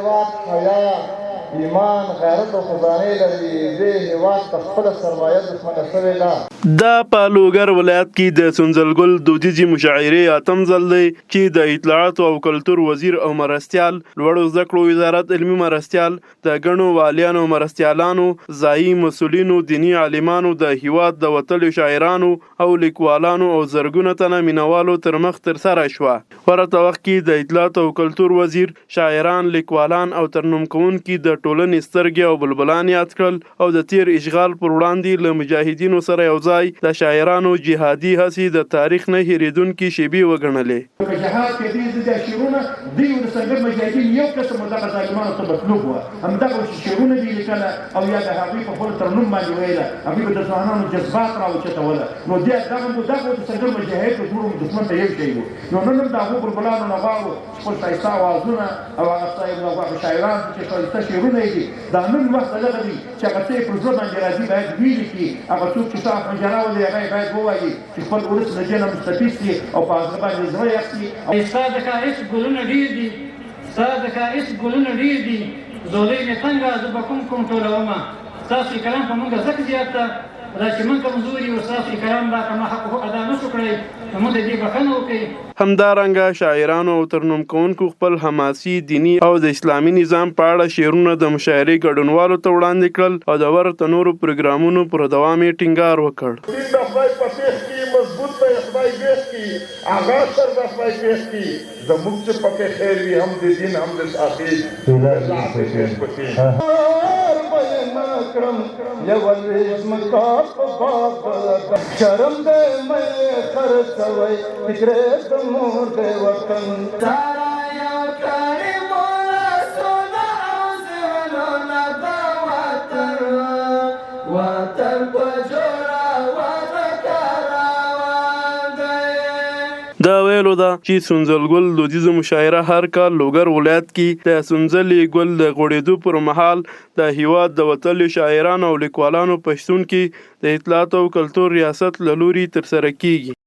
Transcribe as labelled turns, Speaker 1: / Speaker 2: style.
Speaker 1: هیواد حیا ایمان غیرت او خزانې لري. دې هیواد ته خپله سرمایه دښمنه شوې ده.
Speaker 2: دا په لوګر ولایت کې د سنځلګل دودیزې مشاعرې اتم ځل دی چې د اطلاعاتو او کلتور وزیر او مرستیال، لوړو زده کړو وزارت علمي مرستیال، د ګڼو والیانو مرستیالانو، ځایي مسؤلینو، دیني عالمانو، د هیواد د وتلو شاعرانو او لیکوالانو او زرګونه تنه مینوالو تر مخ ترسره شوه. ورته وخت کې د اطلاعاتو او کلتور وزیر شاعران، لیکوالان او ترنم کوونکي د ټولنې سترګې او بلبلان یاد کړل او د تیر اشغال پر وړاندې له مجاهدینو سره یو ځای د شاعرانو جهادي هڅې د تاریخ نه هېرېدونکې شیبې وګڼلې.
Speaker 3: په جهاد کې دې شعرونه دوی د سنګر مجاهدین یو قسم دغه ظالمانو ته مطلوب وه، همدغه شعرونه دې لیکله او یا د هغوی په خپل ترنم باندې ویله، هغوی به د ځوانانو جذبات راوچتوله. نو دغه د سنګر مجاهد د ټولو دښمن ته یو شی و. نو نن هم د هغو بلبلانو نه غواړو خپل ښایسته اوازونه او هغه شاعران چې ښایسته شعرونه یې دي دا نن وخت دغه دي چې هغه څه یې پر زړه باندې راځي باید ویلي کړي. هغه څوک چې صاحب مجله ولري هغه یې باید ووایي چې خپل ولس له دې نه مستفید شي او په هغه باندې زړه یخ شي.
Speaker 4: ستا د ښایست ګلونه ډېر دي، ستا د ښایست ګلونه ډېر دي، زولۍ مې څنګه زه به کوم ټولومه. ستاسو کلام په موږ ځکه زیات ده دا چې موږ کمزوري یو، ستاسو کلام دا که ما حق ادا نه شو کړی نو موږ د دې بښنه وکړئ.
Speaker 2: همدارنګه شاعرانو او ترنم کوونکو خپل حماسي، دیني او د اسلامي نظام په اړه شعرونه د مشاعرې ګډونوالو ته وړاندې کړل او د ورته نورو پروګرامونو پر دوام یې ټینګار وکړ.
Speaker 1: دین د خدای په پیښ کې مضبوط دی، خدای بیخ کې آغاز سر د خدای پیښ کې زموږ چې پکې خیر وي هم د دین هم د ساقي شرم دې مې خرڅوي فکرې د مور دې وطن سارا یو کړي مولا سونا او زلونه د وطن په جوړه
Speaker 2: دا ویلو ده چې سنځلګل دودیزه مشاعره هر کال لوګر ولایت کې د سنځلې ګل د غوړېدو پر مهال د هیواد د وتلو شاعرانو او لیکوالانو په شتون کې د اطلاعاتو او کلتور ریاست له لوري ترسره کیږي.